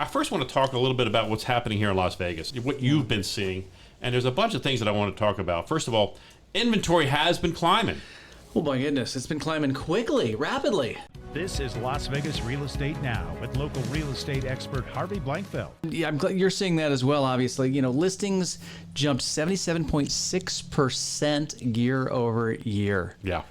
I first want to talk a little bit about what's happening here in Las Vegas, what you've been seeing, and there's a bunch of things that I want to talk about. First of all, inventory has been climbing. Oh my goodness, it's been climbing quickly, rapidly. This is Las Vegas Real Estate Now with local real estate expert Harvey Blankfeld. Yeah, I'm glad you're seeing that as well, obviously. You know, listings jumped 77.6% year over year. Yeah.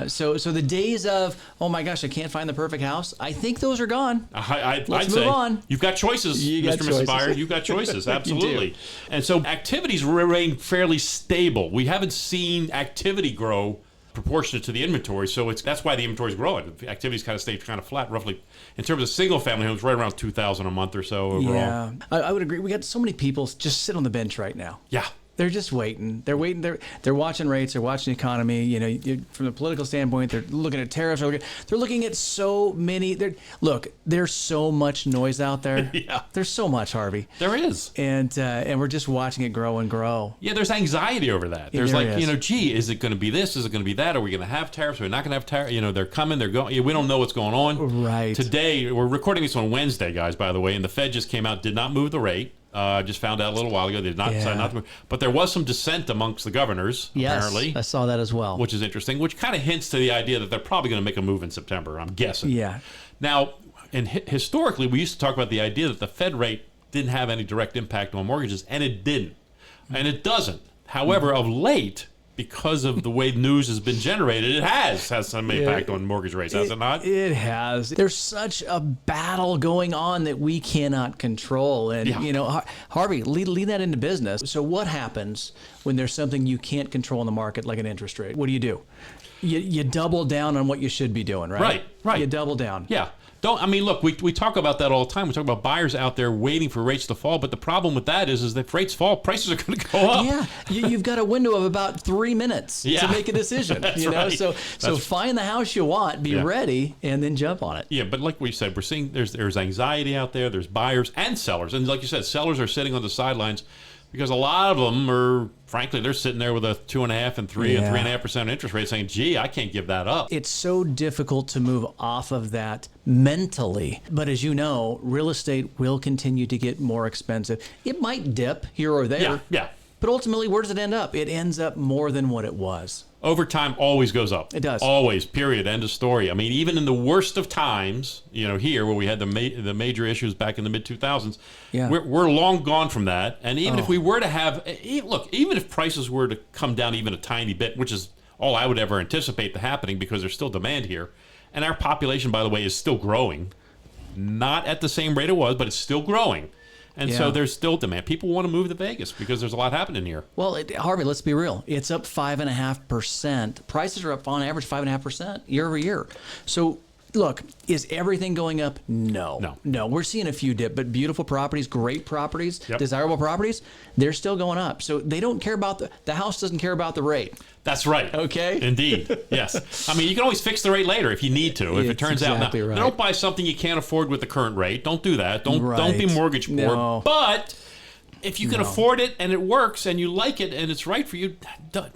So the days of, oh my gosh, I can't find the perfect house, I think those are gone. I'd move say on. You've got choices, Mr. Mrs. Buyer. You've got choices, absolutely. And so activities remain fairly stable. We haven't seen activity grow proportionate to the inventory, so that's why the inventory is growing. The activities kind of stay kind of flat, roughly. In terms of single-family homes, right around 2,000 a month or so overall. Yeah, I would agree. We got so many people just sit on the bench right now. Yeah. They're just waiting. They're waiting. They're watching rates. They're watching the economy. You know, from the political standpoint, they're looking at tariffs. They're looking at so many. There's so much noise out there. Yeah. There's so much, Harvey. There is. And we're just watching it grow and grow. Yeah, there's anxiety over that. There's gee, is it going to be this? Is it going to be that? Are we going to have tariffs? Are we not going to have tariffs? You know, they're coming. They're going. We don't know what's going on. Right. Today, we're recording this on Wednesday, guys, by the way, and the Fed just came out, did not move the rate. Just found out a little while ago they did not decide not to move. But there was some dissent amongst the governors, apparently. I saw that as well. Which is interesting, which kind of hints to the idea that they're probably going to make a move in September, I'm guessing. Yeah. Now, and historically, we used to talk about the idea that the Fed rate didn't have any direct impact on mortgages, and it didn't. And it doesn't. However, of late, because of the way news has been generated, it has some impact on mortgage rates, has it not? It has. There's such a battle going on that we cannot control. And, you know, Harvey, lead that into business. So what happens when there's something you can't control in the market, like an interest rate? What do? You double down on what you should be doing, right? Right. You double down. Yeah. Look, we talk about that all the time. We talk about buyers out there waiting for rates to fall, but the problem with that is that if rates fall, prices are going to go up. Yeah, you've got a window of about 3 minutes to make a decision. That's you know, right. So find the house you want, be ready, and then jump on it. Yeah, but like we said, we're seeing there's anxiety out there. There's buyers and sellers, and like you said, sellers are sitting on the sidelines because a lot of them are, frankly, they're sitting there with a 2.5% and 3% and 3.5% interest rate, saying, "Gee, I can't give that up." It's so difficult to move off of that mentally. But as you know, real estate will continue to get more expensive. It might dip here or there. Yeah. But ultimately, where does it end up? It ends up more than what it was. Over time, always goes up. It does. Always, period, end of story. I mean, even in the worst of times, you know, here where we had the major issues back in the mid-2000s, we're long gone from that. And even if we were to have, even if prices were to come down even a tiny bit, which is all I would ever anticipate happening because there's still demand here, and our population, by the way, is still growing, not at the same rate it was, but it's still growing. And so there's still demand. People want to move to Vegas because there's a lot happening here. Well, Harvey, let's be real. It's up 5.5%. Prices are up on average 5.5% year over year. So, look, is everything going up? No. We're seeing a few dip, but beautiful properties, great properties, desirable properties, they're still going up. So they don't care about the house doesn't care about the rate. That's right. Okay. Indeed. Yes. I mean, you can always fix the rate later if you need to. If it turns out now, don't buy something you can't afford with the current rate. Don't do that. Don't be mortgage poor. No. But if you can afford it and it works and you like it and it's right for you,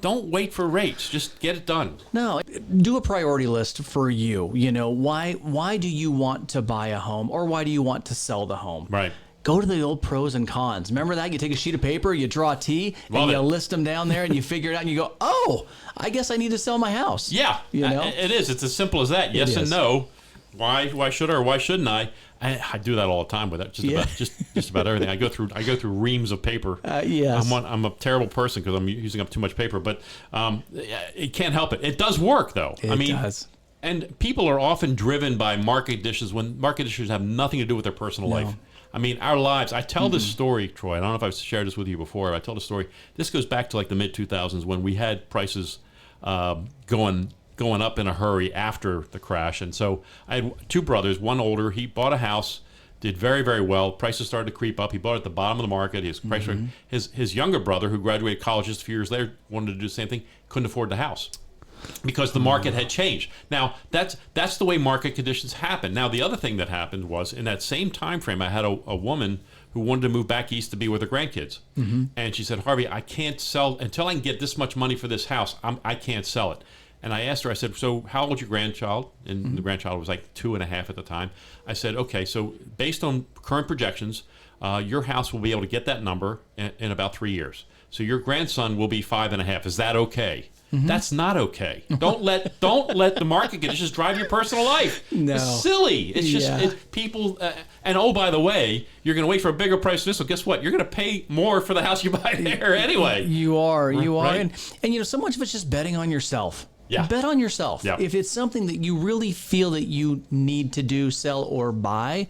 don't wait for rates. Just get it done. No, do a priority list for you. You know, why do you want to buy a home or why do you want to sell the home? Right. Go to the old pros and cons. Remember that? You take a sheet of paper, you draw a T, and you list them down there, and you figure it out, and you go, oh, I guess I need to sell my house. Yeah, you know? It is. It's as simple as that. Yes and no. Why should I or why shouldn't I? I do that all the time with it. Just about everything. I go through reams of paper. Yes. I'm a terrible person because I'm using up too much paper, but it can't help it. It does work though. It does. And people are often driven by market conditions when market conditions have nothing to do with their personal life. I mean, our lives, I tell this story, Troy, I don't know if I've shared this with you before, I tell the story, this goes back to like the mid-2000s when we had prices going up in a hurry after the crash. And so I had two brothers, one older, he bought a house, did very, very well, prices started to creep up, he bought it at the bottom of the market, his younger brother, who graduated college just a few years later, wanted to do the same thing, couldn't afford the house. Because the market had changed. Now, that's the way market conditions happen. Now, the other thing that happened was in that same time frame, I had a woman who wanted to move back east to be with her grandkids. And she said, Harvey, I can't sell until I can get this much money for this house. I can't sell it. And I asked her, I said, so how old's your grandchild? And the grandchild was like 2.5 at the time. I said, okay, so based on current projections, your house will be able to get that number in about 3 years. So your grandson will be 5.5. Is that okay? That's not okay. Don't let the market conditions drive your personal life. No. It's silly. It's just people. And oh, by the way, you're going to wait for a bigger price than this. So guess what? You're going to pay more for the house you buy there anyway. You are. Right? And you know, so much of it's just betting on yourself. Yeah. Bet on yourself. Yeah. If it's something that you really feel that you need to do, sell, or buy,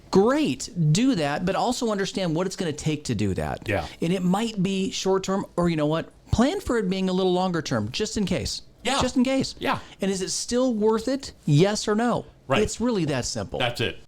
great, do that, but also understand what it's going to take to do that. Yeah. And it might be short term, or you know what? Plan for it being a little longer term, just in case. Yeah. Just in case. Yeah. And is it still worth it? Yes or no? Right. It's really that simple. That's it.